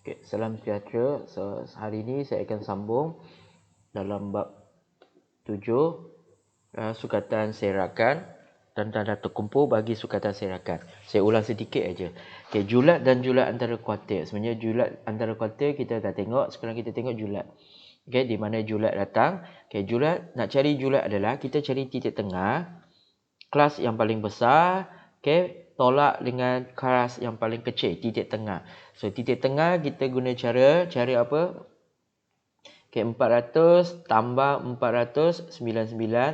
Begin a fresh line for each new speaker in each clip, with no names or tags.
Okay, salam sejahtera. So, hari ini saya akan sambung dalam bab 7 sukatan serakan dan tanda terkumpul bagi sukatan serakan. Saya ulang sedikit aja. Okay, julat dan julat antara kuartil. Sebenarnya julat antara kuartil kita dah tengok, sekarang kita tengok julat. Okay, di mana julat datang? Okay, julat, nak cari julat adalah kita cari titik tengah, kelas yang paling besar, okay, tolak dengan kelas yang paling kecil, titik tengah. So, titik tengah kita guna cari apa? Okay, 400 tambah 499,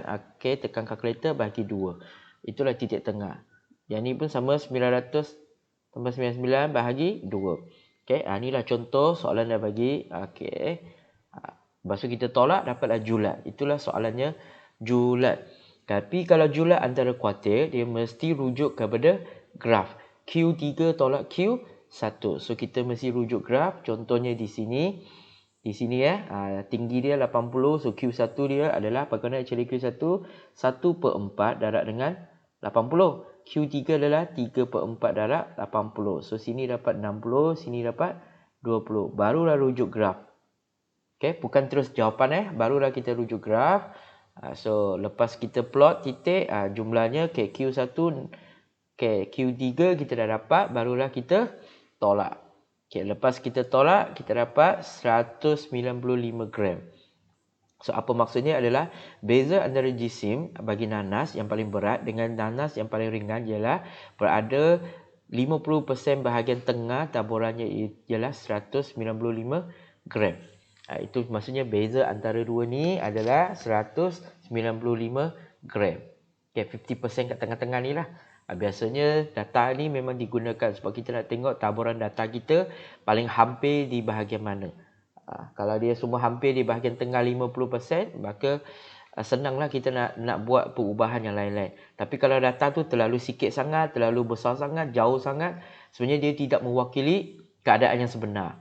okay, tekan kalkulator bagi 2. Itulah titik tengah. Yang ni pun sama, 900 tambah 99 bahagi 2. Okay, inilah contoh soalan dah bagi. Okay. Lepas tu kita tolak, dapatlah julat. Itulah soalannya julat. Tapi kalau julat antara kuartil, dia mesti rujuk kepada graf. Q3 tolak Q1. So, kita mesti rujuk graf. Contohnya di sini. Di sini tinggi dia 80. So, Q1 dia adalah, bagaimana cari Q1? 1/4 darab dengan 80. Q3 adalah 3/4 darab 80. So, sini dapat 60. Sini dapat 20. Barulah rujuk graf. Okay, bukan terus jawapan barulah kita rujuk graf. So, lepas kita plot titik, jumlahnya okay, Q1, okay, Q3 kita dah dapat, barulah kita tolak. Okay, lepas kita tolak, kita dapat 195 gram. So, apa maksudnya adalah beza antara jisim bagi nanas yang paling berat dengan nanas yang paling ringan ialah berada 50% bahagian tengah taburannya ialah 195 gram. Itu maksudnya beza antara dua ni adalah 195 gram. Okay, 50% kat tengah-tengah ni lah. Biasanya data ni memang digunakan sebab kita nak tengok taburan data kita paling hampir di bahagian mana. Kalau dia semua hampir di bahagian tengah 50%, maka senanglah kita nak buat perubahan yang lain-lain. Tapi kalau data tu terlalu sikit sangat, terlalu besar sangat, jauh sangat, sebenarnya dia tidak mewakili keadaan yang sebenar.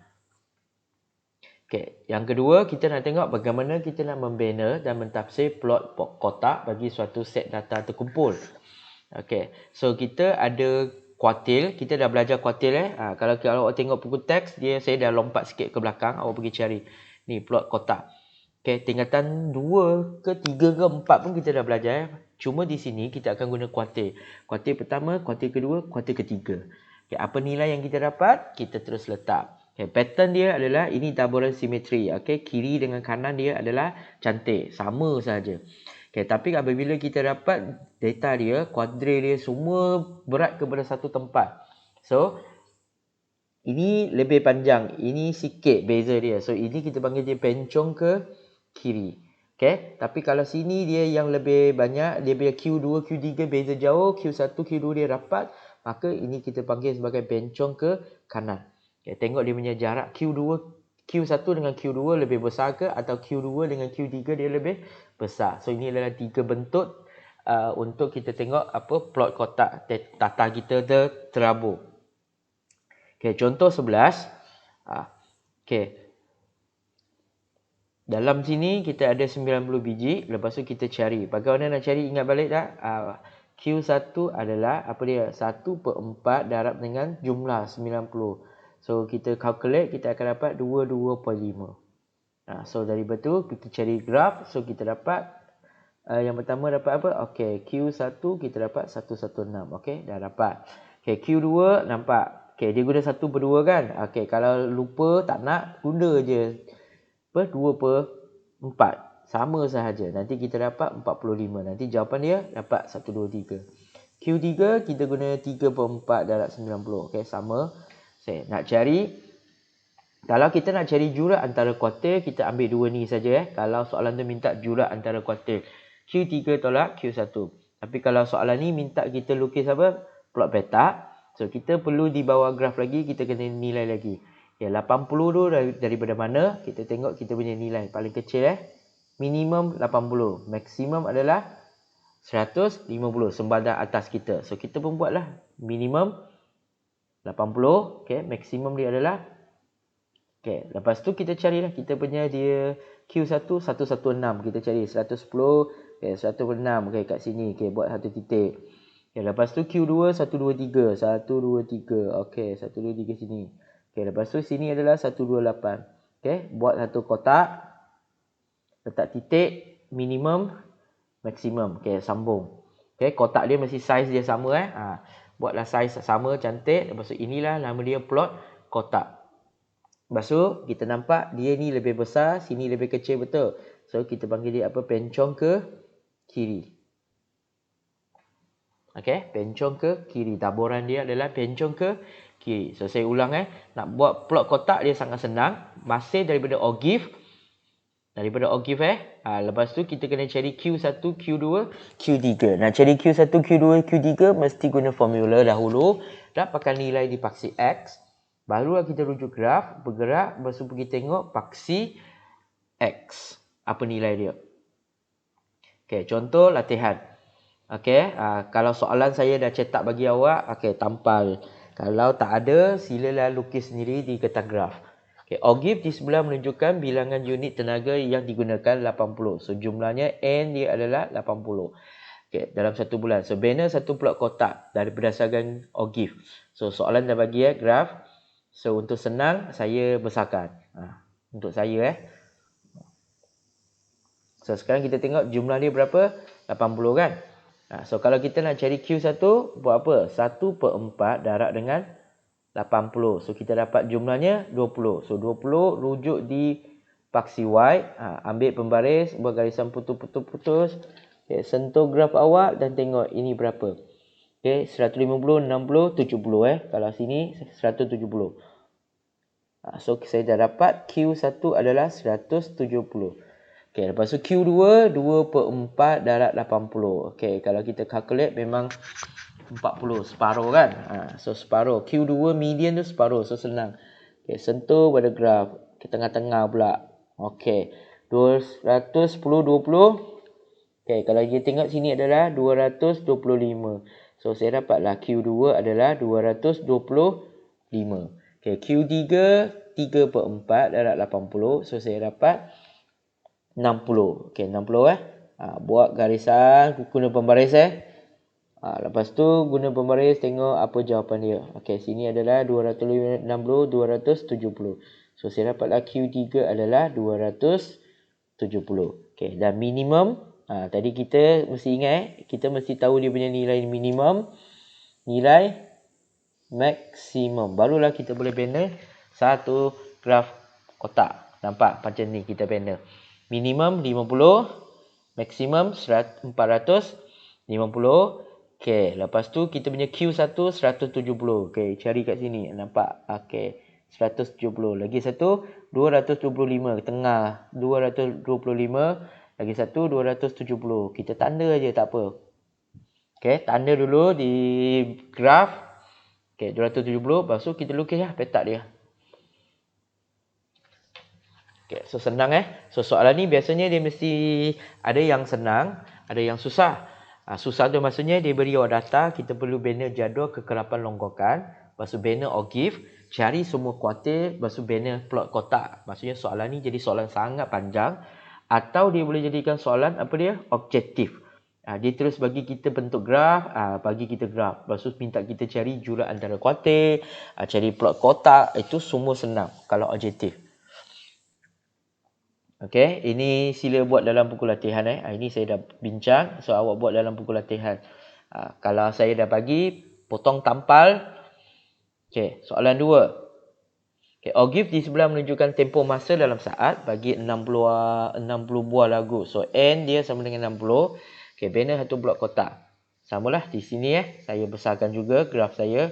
Okay. Yang kedua, kita nak tengok bagaimana kita nak membina dan mentafsir plot kotak bagi suatu set data terkumpul. Okay. So, kita ada kuartil. Kita dah belajar kuartil. Kalau awak tengok buku teks, saya dah lompat sikit ke belakang. Awak pergi cari. Ni plot kotak. Okay. Tingkatan 2 ke 3 ke 4 pun kita dah belajar. Cuma di sini kita akan guna kuartil. Kuartil pertama, kuartil kedua, kuartil ketiga. Okay. Apa nilai yang kita dapat? Kita terus letak. Okay, pattern dia adalah ini taburan simetri. Okay, kiri dengan kanan dia adalah cantik, sama saja. Okay, tapi apabila kita dapat data dia, kuadril dia semua berat kepada satu tempat. So, ini lebih panjang, ini sikit beza dia. So, ini kita panggil dia pencong ke kiri. Okay, tapi kalau sini dia yang lebih banyak, dia punya Q2, Q3 beza jauh, Q1, Q2 dia rapat, maka ini kita panggil sebagai pencong ke kanan. Okay, tengok dia punya jarak Q1 dengan Q2 lebih besar ke atau Q2 dengan Q3 dia lebih besar. So, ini adalah 3 bentuk untuk kita tengok apa plot kotak data kita terabur. Okay, contoh 11. Okay. Dalam sini kita ada 90 biji. Lepas tu kita cari. Bagaimana nak cari? Ingat balik tak? Q1 adalah apa dia? 1/4 darab dengan jumlah 90. So, kita calculate, kita akan dapat 22.5. So, dari betul, kita cari graf. So, kita dapat, yang pertama dapat apa? Okay, Q1 kita dapat 116. Okay, dah dapat. Okay, Q2 nampak. Okay, dia guna 1/2 kan? Okay, kalau lupa tak nak, guna je 2/4. Sama sahaja. Nanti kita dapat 45. Nanti jawapan dia dapat 1, 2, 3. Q3 kita guna 3/4 darab 90. Okay, sama. Saya nak cari, kalau kita nak cari julat antara kuartil, kita ambil dua ni saja. Kalau soalan tu minta julat antara kuartil, Q3 tolak Q1. Tapi kalau soalan ni minta kita lukis apa? Plot petak. So, kita perlu di bawah graf lagi, kita kena nilai lagi. Okay, 80 tu daripada mana? Kita tengok kita punya nilai. Paling kecil minimum 80. Maksimum adalah 150. Sembadang atas kita. So, kita pun buatlah minimum 80. Okay, maksimum dia adalah. Okay, lepas tu kita carilah kita punya dia Q1 116. Kita cari 110. Okay, 106. Okay, kat sini. Okay, buat satu titik. Okay, lepas tu Q2 123. 123. Okay, 123 sini. Okey, lepas tu sini adalah 128. Okey, buat satu kotak. Letak titik, minimum, maksimum. Okey, sambung. Okey, kotak dia mesti saiz dia sama buatlah saiz sama cantik. Lepas tu inilah nama dia plot kotak. Lepas tu kita nampak dia ni lebih besar, sini lebih kecil, betul. So kita panggil dia apa? Pencong ke kiri. Okey, pencong ke kiri. Taburan dia adalah pencong ke kiri. So saya ulang nak buat plot kotak dia sangat senang. Masih daripada OGIF. Lepas tu kita kena cari Q1, Q2, Q3. Nak cari Q1, Q2, Q3 mesti guna formula dahulu. Dapatkan nilai di paksi X. Barulah kita rujuk graf, bergerak, lepas tu pergi tengok paksi X. Apa nilai dia. Okey, contoh latihan. Okey, kalau soalan saya dah cetak bagi awak, okey, tampal. Kalau tak ada, silalah lukis sendiri di kertas graf. Okay, OGIF di sebelah menunjukkan bilangan unit tenaga yang digunakan 80. So jumlahnya N dia adalah 80. Okay, dalam satu bulan. So banner satu plot kotak dari berdasarkan OGIF. So soalan dah bagi graf. So untuk senang saya besarkan. Untuk saya So sekarang kita tengok jumlah dia berapa? 80 kan? So kalau kita nak cari Q1 buat apa? 1/4 darab dengan 80. So kita dapat jumlahnya 20. So 20 rujuk di paksi Y. Ambil pembaris, buat garisan putus-putus. Okay, sentuh graf awak dan tengok ini berapa. Okay, 150, 60, 70 Kalau sini 170. So saya dah dapat Q1 adalah 170. Okay, lepas tu Q2 2/4 darab 80. Okay, kalau kita calculate memang 40, separuh kan. So separuh. Q2 median tu separuh. So senang. Okay, sentuh pada graf. Ke tengah-tengah pula. Okay. 210, 20. Okay, kalau kita tengok sini adalah 225. So saya dapatlah Q2 adalah 225. Okay, Q3 3/4 darab 80. So saya dapat 60. Okay, 60 buat garisan, guna pembaris lepas tu guna pembaris, tengok apa jawapan dia. Okey, sini adalah 260, 270. So saya dapatlah Q3 adalah 270. Okey, dan minimum tadi kita mesti ingat kita mesti tahu dia punya nilai minimum, nilai maksimum. Barulah kita boleh banner satu graf kotak. Nampak macam ni kita banner. Minimum 50, maksimum 450. Okey, lepas tu kita punya Q1 170. Okey, cari kat sini. Nampak? Okey, 170. Lagi satu 225 tengah. 225 lagi satu 270. Kita tanda aja tak apa. Okey, tanda dulu di graf. Okey, 270. Lepas tu kita lukislah petak dia. Okey, so senang So soalan ni biasanya dia mesti ada yang senang, ada yang susah. Susah tu maksudnya dia beri awak data, kita perlu banner jadual kekerapan longgokan, lepas tu banner OGIF, cari semua kuartil, lepas tu banner plot kotak. Maksudnya soalan ni jadi soalan sangat panjang, atau dia boleh jadikan soalan apa dia? Objektif. Dia terus bagi kita bentuk graf, bagi kita graf. Lepas tu minta kita cari jurang antara kuartil, cari plot kotak, itu semua senang kalau objektif. Okey, ini sila buat dalam buku latihan Ini saya dah bincang, so awak buat dalam buku latihan. Kalau saya dah bagi, potong tampal. Okey, soalan 2. Okey, OGIF di sebelah menunjukkan tempoh masa dalam saat bagi 60 buah lagu. So N dia sama dengan 60. Okey, banner satu blok kotak. Samalah di sini saya besarkan juga graf saya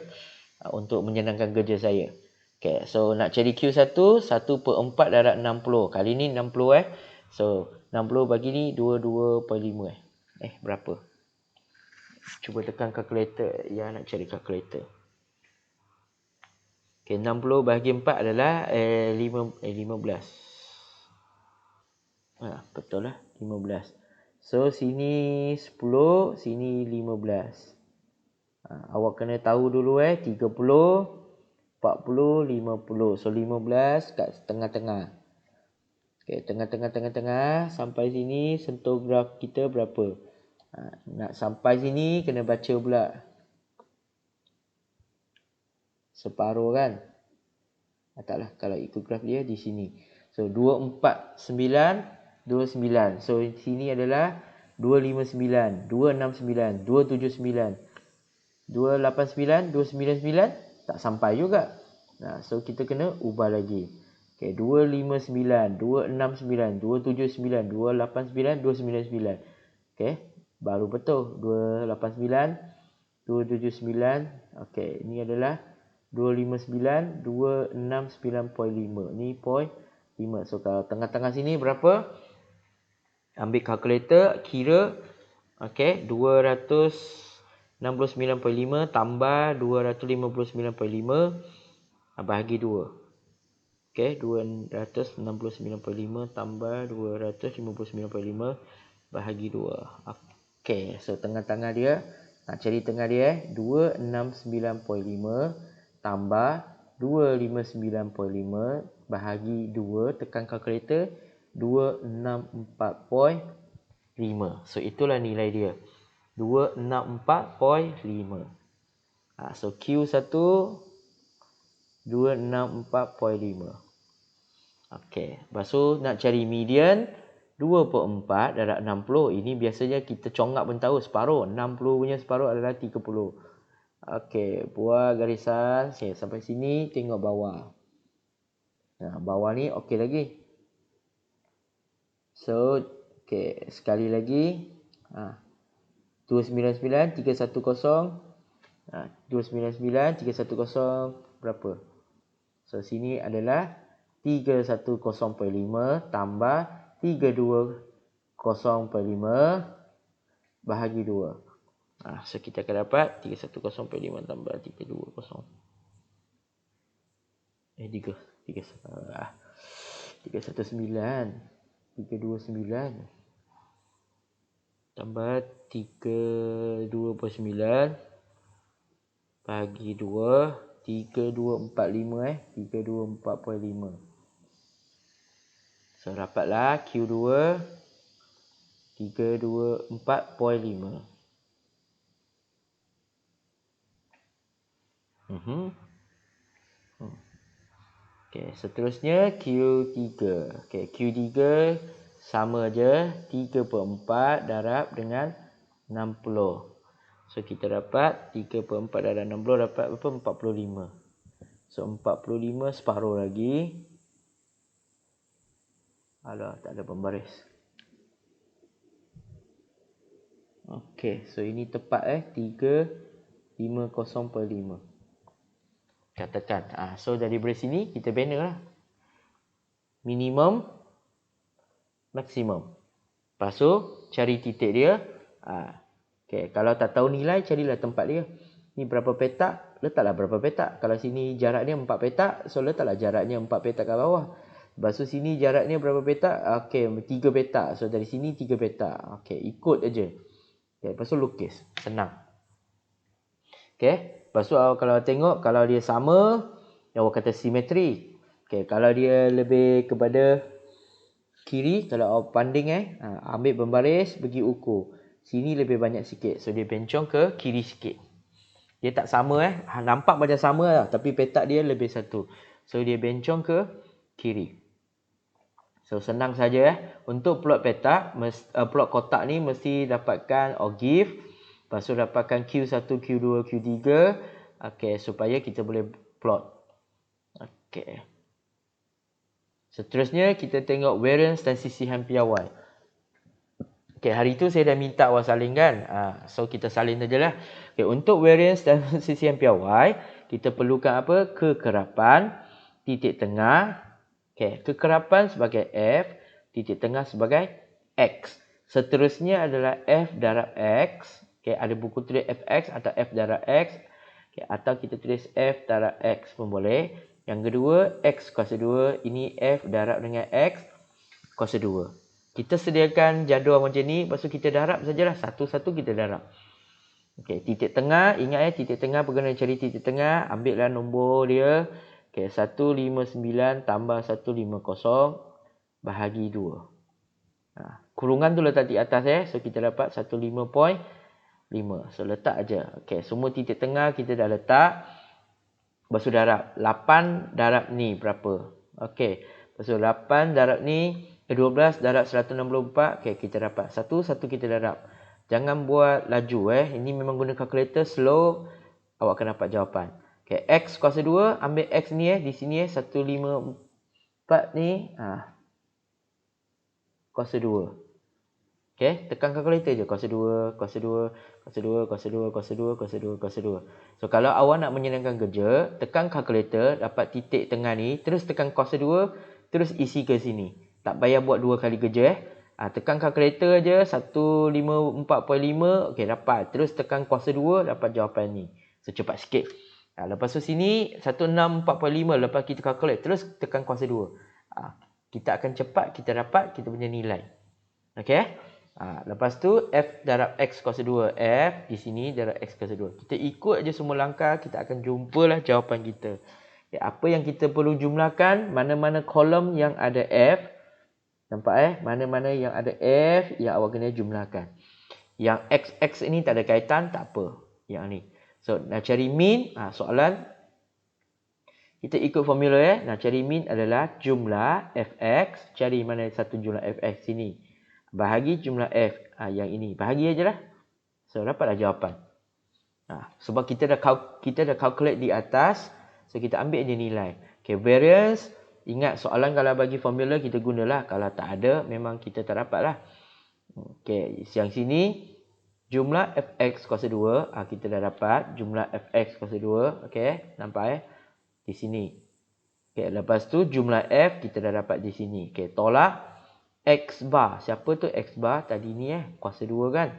untuk menyenangkan kerja saya. Okay, so nak cari Q1, 1/4 darab 60. Kali ni 60 So, 60 bagi ni 22/5 berapa? Cuba tekan calculator. Ya, nak cari calculator. Okay, 60 bagi 4 adalah 15. Betul lah, 15. So, sini 10, sini 15. Awak kena tahu dulu 30, 40, 50. So 15 kat tengah-tengah. Okey, tengah-tengah sampai sini sentuh graf kita berapa? Nak sampai sini kena baca pula. Separuh kan? Taklah, kalau ikut graf dia di sini. So 249, 29. So sini adalah 259, 269, 279, 289, 299 tak sampai juga. Nah, so kita kena ubah lagi. Okey, 259, 269, 279, 289, 299. Okey, baru betul 289, 279. Okey, ini adalah 259, 269.5. Ni point 5. So kalau tengah-tengah sini berapa? Ambil kalkulator, kira. Okey, 269.5 tambah 259.5 bahagi 2. Okey, 269.5 tambah 259.5 bahagi 2. Okey, so tengah-tengah dia, nak cari tengah dia 269.5 tambah 259.5 bahagi 2, tekan kalkulator, 264.5. So itulah nilai dia. 264.5. So Q1 264.5. Okey, lepas tu nak cari median 2/4 darab 60. Ini biasanya kita congak pun tahu separuh. 60 punya separuh adalah 30. Okey, buat garisan. Okay, sampai sini tengok bawah. Nah, bawah ni okey lagi. So, okey, sekali lagi. 299 310. 299 310 berapa? So sini adalah 310.5 tambah 320.5 bahagi 2. So kita akan dapat 310.5 tambah 320. 319 tambah 329 bagi 2, 3245 3245. So dapatlah Q2 324.5. Okey, seterusnya Q3. Okey, Q3 sama aja 3/4 darab dengan 60. So kita dapat 3/4 darab 60 dapat berapa? 45. So 45 separuh lagi. Alah, tak ada pembaris. Okey, so ini tepat 350.5. Katakan. So dari sini kita bina lah. Minimum, maksimum. Lepas tu cari titik dia. Okay, kalau tak tahu nilai, carilah tempat dia. Ni berapa petak, letaklah berapa petak. Kalau sini jaraknya 4 petak, so letaklah jaraknya 4 petak ke bawah. Lepas tu sini jaraknya berapa petak? Okey, 3 petak. So dari sini 3 petak. Okey, ikut aja. Okay, lepas tu lukis. Senang. Okey, lepas tu kalau tengok, kalau dia sama, orang kata simetri. Okey, kalau dia lebih kepada kiri, kalau awak banding ambil pembaris, pergi ukur. Sini lebih banyak sikit. So dia bencong ke kiri sikit. Dia tak sama nampak macam sama lah, tapi petak dia lebih satu. So dia bencong ke kiri. So senang saja untuk plot petak, plot kotak ni mesti dapatkan give. Lepas tu dapatkan Q1, Q2, Q3. Okey, supaya kita boleh plot. Okey. Seterusnya kita tengok variance dan sisihan piawai. Okey, hari tu saya dah minta awak salin kan. So kita salin sajalah. Okey, untuk variance dan sisihan piawai, kita perlukan apa? Kekerapan, titik tengah. Okey, kekerapan sebagai F, titik tengah sebagai X. Seterusnya adalah F darab X. Okey, ada buku tulis Fx atau F darab X. Okey, atau kita tulis F darab X pun boleh. Yang kedua, X kuasa 2. Ini F darab dengan X kuasa 2. Kita sediakan jadual macam ni. Lepas tu kita darab sajalah. Satu-satu kita darab. Okey, titik tengah. Ingat titik tengah berguna cari titik tengah. Ambil lah nombor dia. Okey, 159 tambah 150 bahagi 2. Kurungan tu letak di atas So kita dapat 15.5. So letak aja. Okey, semua titik tengah kita dah letak. Lepas tu darab. 8 darab ni berapa? Okey. Lepas tu 8 darab ni. 12 darab 164. Okey, kita dapat. Satu kita darab. Jangan buat laju Ini memang guna kalkulator slow. Awak akan dapat jawapan. Okey, X kuasa 2. Ambil X ni di sini 154 ni. Kuasa 2. Okey, tekan kalkulator je. Kuasa 2, kuasa 2, kuasa 2, kuasa 2, kuasa 2, kuasa 2, kuasa 2. So, kalau awak nak menyenangkan kerja, tekan kalkulator, dapat titik tengah ni, terus tekan kuasa 2, terus isi ke sini. Tak payah buat 2 kali kerja tekan kalkulator je, 154.5, okey dapat. Terus tekan kuasa 2, dapat jawapan ni. So, cepat sikit. Lepas tu sini, 164.5, lepas kita kalkulate, terus tekan kuasa 2. Kita akan cepat, kita dapat kita punya nilai. Okey? Lepas tu F darab X kuasa 2. F di sini darab X kuasa 2. Kita ikut aja semua langkah, kita akan jumpalah jawapan kita. Apa yang kita perlu jumlahkan, mana-mana kolom yang ada F. Nampak mana-mana yang ada F yang awak kena jumlahkan. Yang X ini tak ada kaitan, tak apa. Yang ni. So nak cari min, soalan kita ikut formula Nak cari min adalah jumlah Fx, cari mana satu jumlah Fx sini. Bahagi jumlah F. Yang ini. Bahagi aja lah. So, dapatlah jawapan. Sebab kita dah calculate di atas. So, kita ambil je nilai. Okay, variance. Ingat soalan kalau bagi formula kita gunalah. Kalau tak ada, memang kita tak dapat lah. Okay, yang sini. Jumlah Fx kuasa 2. Kita dah dapat. Jumlah Fx kuasa 2. Okay, nampak di sini. Okay, lepas tu jumlah F kita dah dapat di sini. Okay, tolak. X bar. Siapa tu X bar? Tadi ni kuasa 2 kan.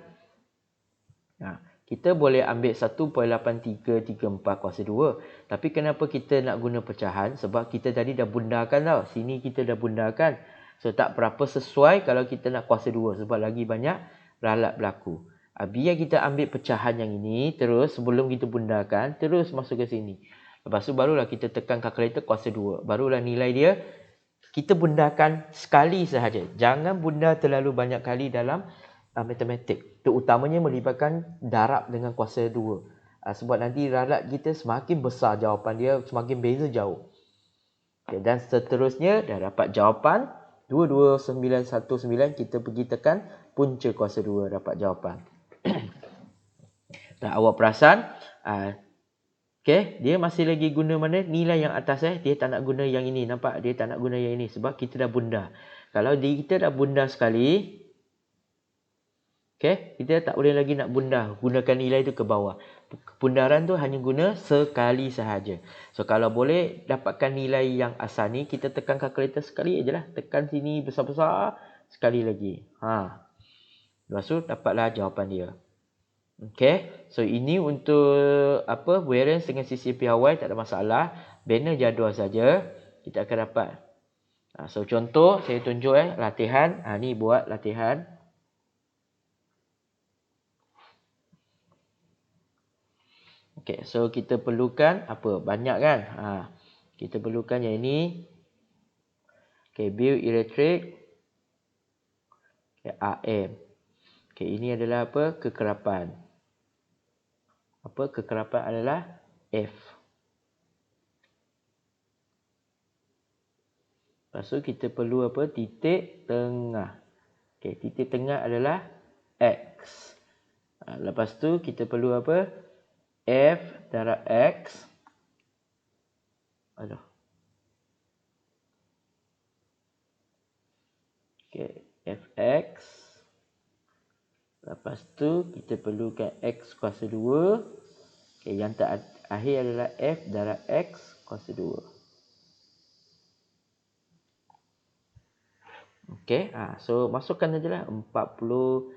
Kita boleh ambil 1.8334 kuasa 2. Tapi kenapa kita nak guna pecahan? Sebab kita tadi dah bundarkan tau. Sini kita dah bundarkan. So tak berapa sesuai kalau kita nak kuasa 2. Sebab lagi banyak ralat berlaku. Biar kita ambil pecahan yang ini. Terus sebelum kita bundarkan. Terus masuk ke sini. Lepas tu barulah kita tekan kalkulator kuasa 2. Barulah nilai dia. Kita bundarkan sekali sahaja. Jangan bundar terlalu banyak kali dalam matematik. Terutamanya melibatkan darab dengan kuasa 2. Sebab nanti ralat kita semakin besar jawapan dia, semakin beza jauh. Okay, dan seterusnya dah dapat jawapan 22919, kita pergi tekan punca kuasa 2 dapat jawapan. Dan awak perasan dia masih lagi guna mana? Nilai yang atas dia tak nak guna yang ini. Nampak? Dia tak nak guna yang ini sebab kita dah bundar. Kalau kita dah bundar sekali, kita tak boleh lagi nak bundar. Gunakan nilai itu ke bawah. Bundaran tu hanya guna sekali sahaja. So kalau boleh dapatkan nilai yang asal ni, kita tekan kalkulator sekali aja lah. Tekan sini besar-besar, sekali lagi. Lepas tu dapatlah jawapan dia. So ini untuk variance dengan sisi piawai tak ada masalah. Banner jadual saja kita akan dapat. So contoh saya tunjuk latihan. Ni buat latihan. So kita perlukan banyak kan? Kita perlukan yang ini. Build electric. AM. Ini adalah kekerapan. Kekerapan adalah F. Lepas tu kita perlu titik tengah. Titik tengah adalah X. Lepas tu kita perlu F darab X. Fx. Lepas tu kita perlukan X kuasa 2. Yang terakhir adalah F darab X kuasa 2. So masukkan aja lah 49.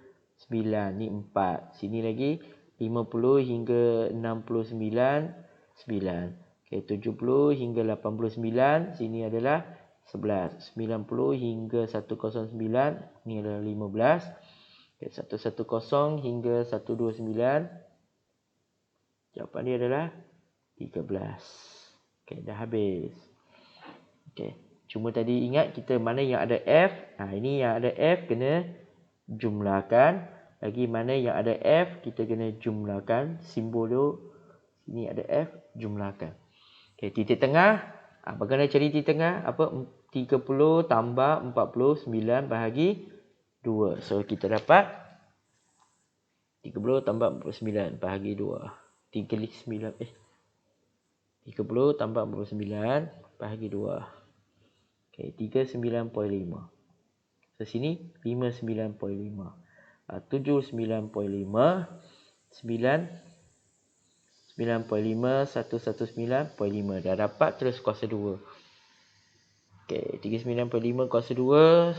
Ni 4. Sini lagi 50 hingga 69. 9. 70 hingga 89. Sini adalah 11. 90 hingga 109. Ni adalah 15. 110 hingga 129. Jawapan dia adalah 13. Dah habis. Cuma tadi ingat kita mana yang ada F. Ini yang ada F kena jumlahkan. Lagi mana yang ada F kita kena jumlahkan. Simbol tu. Sini ada F, jumlahkan. Okey, titik tengah. Bagaimana cari titik tengah? 30 tambah 49 bahagi 2. So, kita dapat 30 tambah 49 bahagi 2. 39. 30 tambah 49 bahagi 2. Okey, 39.5. So, sini 59.5. 79.5. 9.5, 119.5. Dah dapat terus kuasa 2. Okey, 39.5 kuasa 2.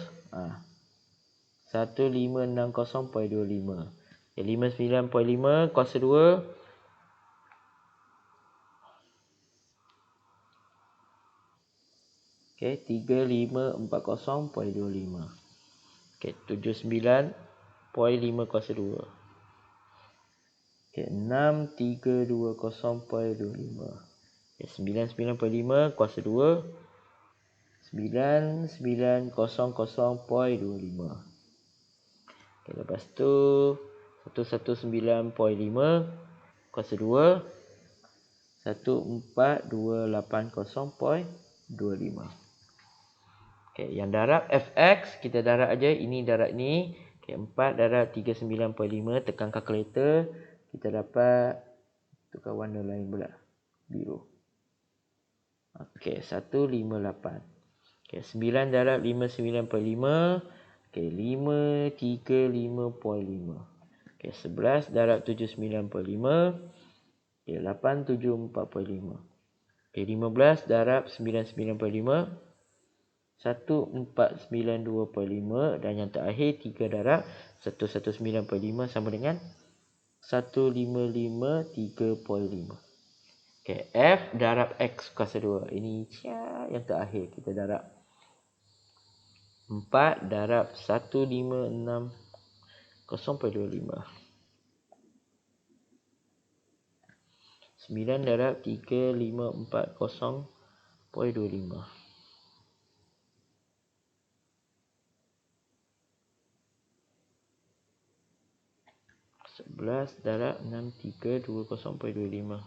1560.25. 59.5 kuasa 2. Okey, 3540.25. Okey, 79.5 kuasa 2. Okey, 6320.25. Okey, 99.5 kuasa 2. 9900.25. Okey, lepas tu 119.5 kuasa 2. 1428.25. Okey, yang darab fx kita darab aja, ini darab ni. Okey, 4 darab 39.5 tekan kalkulator, kita dapat tukar warna lain pula, biru. Okey, 158. Okey, 9 darab 59.5. Okey, 535.5. Okey, 11 darab 79.5. Okey, 874.5. Okey, 15 darab 99.5. 1492.5. Dan yang terakhir 3 darab 119.5 sama dengan 1553.5. Okey, F darab X kuasa 2. Ini yang terakhir kita darab. 4 darab 1560.25. 9 darab 3540.25. 11 darab 6320.25.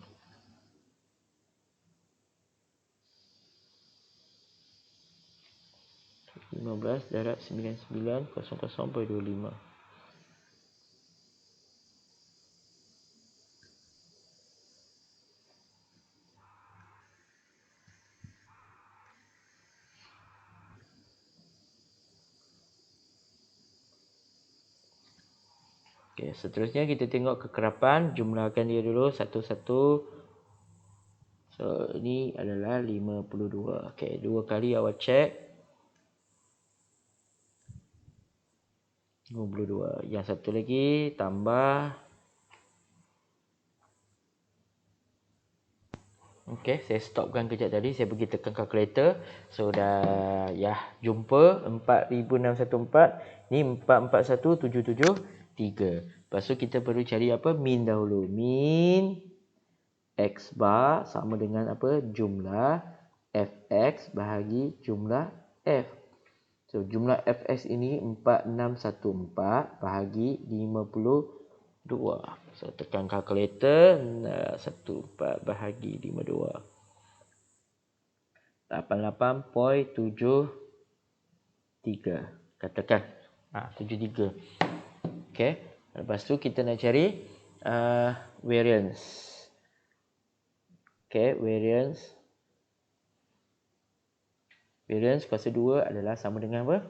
15 darab 9900.25. Okey, seterusnya kita tengok kekerapan, jumlahkan dia dulu satu-satu. So, ini adalah 52. Okey, 2 kali awak cek. 52. Yang satu lagi tambah. Okey, saya stopkan kejap tadi. Saya pergi tekan kalkulator. So, dah jumpa 4614. Ni 441773. Lepas tu kita perlu cari min dahulu. Min X bar sama dengan jumlah Fx bahagi jumlah F. So, jumlah Fx ini 4614 bahagi 52. So, tekan kalkulator. 14 bahagi 52. 88.73. Katakan 73. Okey. Lepas tu kita nak cari variance. Okey, variance. Variance kuasa 2 adalah sama dengan apa?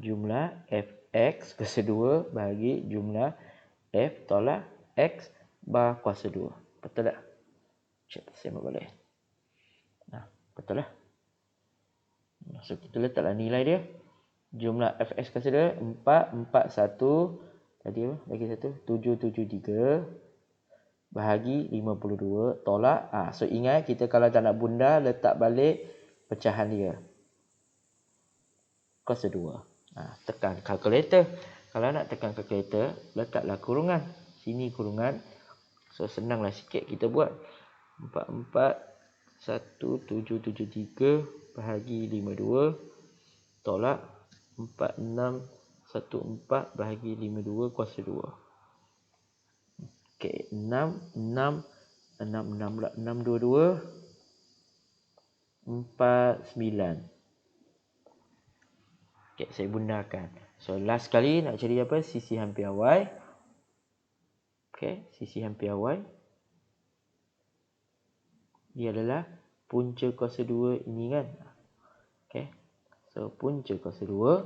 Jumlah Fx kuasa 2 bahagi jumlah F tolak X bar kuasa 2. Betul tak? Cek, saya buat balik. Betul lah. So, kita letaklah nilai dia. Jumlah Fx kuasa 2, 441. Tadi apa? Lagi satu. 773. Bahagi 52. Tolak. So, ingat kita kalau tak nak bunda, letak balik pecahan dia. Kuasa 2. Tekan kalkulator. Kalau nak tekan kalkulator, letaklah kurungan. Sini kurungan. So, senanglah sikit kita buat. 44173 bahagi 52 tolak 4614 bahagi 52 kuasa 2. Okey, 6 6 6 6 pula 622 Okay, saya gunakan. So, last kali nak cari apa? Sisihan piawai. Okay, sisihan piawai. Dia adalah punca kuasa 2 ini kan. Okay, so punca kuasa 2.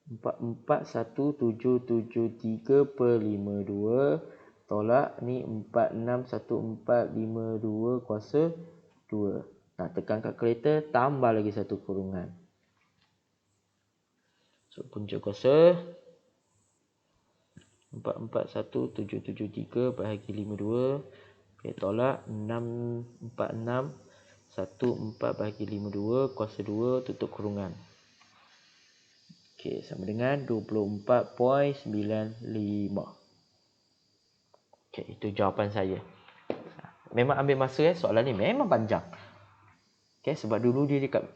44173/52 tolak ni 46145 kuasa 2. Nak tekan kalkulator, tambah lagi satu kurungan. So punca kuasa 44173 bahagi 52. Okay, tolak 64614 bahagi 52 kuasa 2 tutup kurungan. Okey, sama dengan 24.95. Okey, itu jawapan saya. Memang ambil masa soalan ni memang panjang. Okey, sebab dulu dia dekat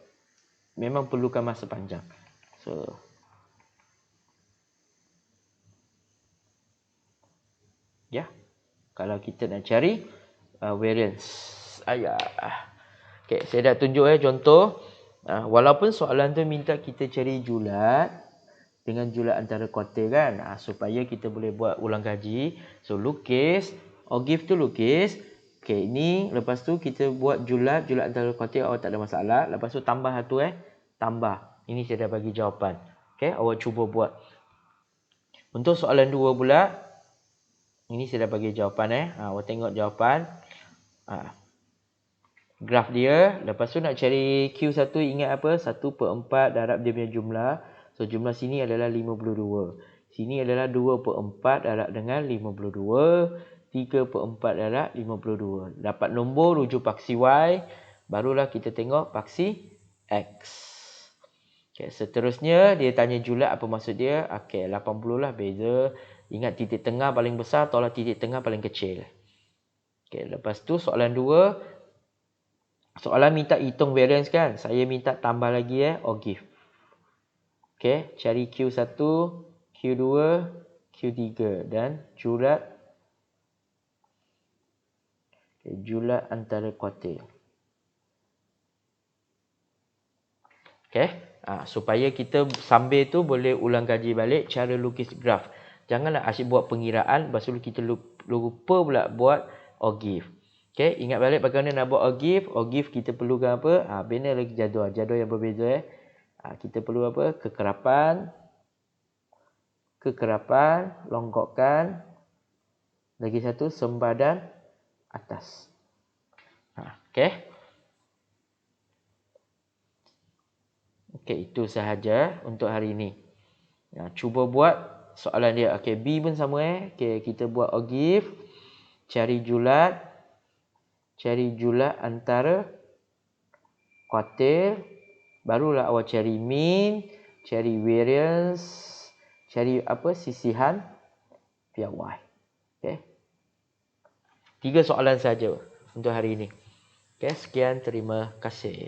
memang perlukan masa panjang. So ya. Kalau kita nak cari variance. Okey, saya dah tunjuk contoh. Walaupun soalan tu minta kita cari julat dengan julat antara kuartil kan, supaya kita boleh buat ulang kaji. So lukis, ogive tu lukis. Okey, ini lepas tu kita buat julat antara kuartil, awak tak ada masalah. Lepas tu tambah satu tambah. Ini saya dah bagi jawapan. Okey, awak cuba buat. Untuk soalan 2 pula, ini saya dah bagi jawapan awak tengok jawapan. Graf dia. Lepas tu nak cari Q1, ingat apa? 1/4 darab dia punya jumlah. So jumlah sini adalah 52. Sini adalah 2/4 darab dengan 52. 3/4 darab 52. Dapat nombor rujuk paksi Y. Barulah kita tengok paksi X. Okay, seterusnya dia tanya julat, apa maksud dia? Okay, 80 lah beza. Ingat titik tengah paling besar tolak titik tengah paling kecil. Okay, lepas tu soalan 2. Soalan minta hitung variance kan. Saya minta tambah lagi ogive. Okey, cari Q1, Q2, Q3 dan julat. Okay, julat antara kuartil. Okey, supaya kita sambil tu boleh ulang kaji balik cara lukis graf. Janganlah asyik buat pengiraan, lepas tu kita lupa pula buat ogive. Okey, ingat balik bagaimana nak buat ogive. Ogive kita perlukan apa? Bina lagi jadual. Jadual yang berbeza. Kita perlu apa? Kekerapan, longkokkan. Lagi satu, sembadan atas. Okey. Okey, itu sahaja untuk hari ini. Cuba buat soalan dia. Okey, B pun sama Okey, kita buat ogive. Cari julat antara kuartil. Barulah awak cari mean, cari variance, cari apa? Sisihan piawai. Okey. 3 soalan saja untuk hari ini. Okey, sekian, terima kasih.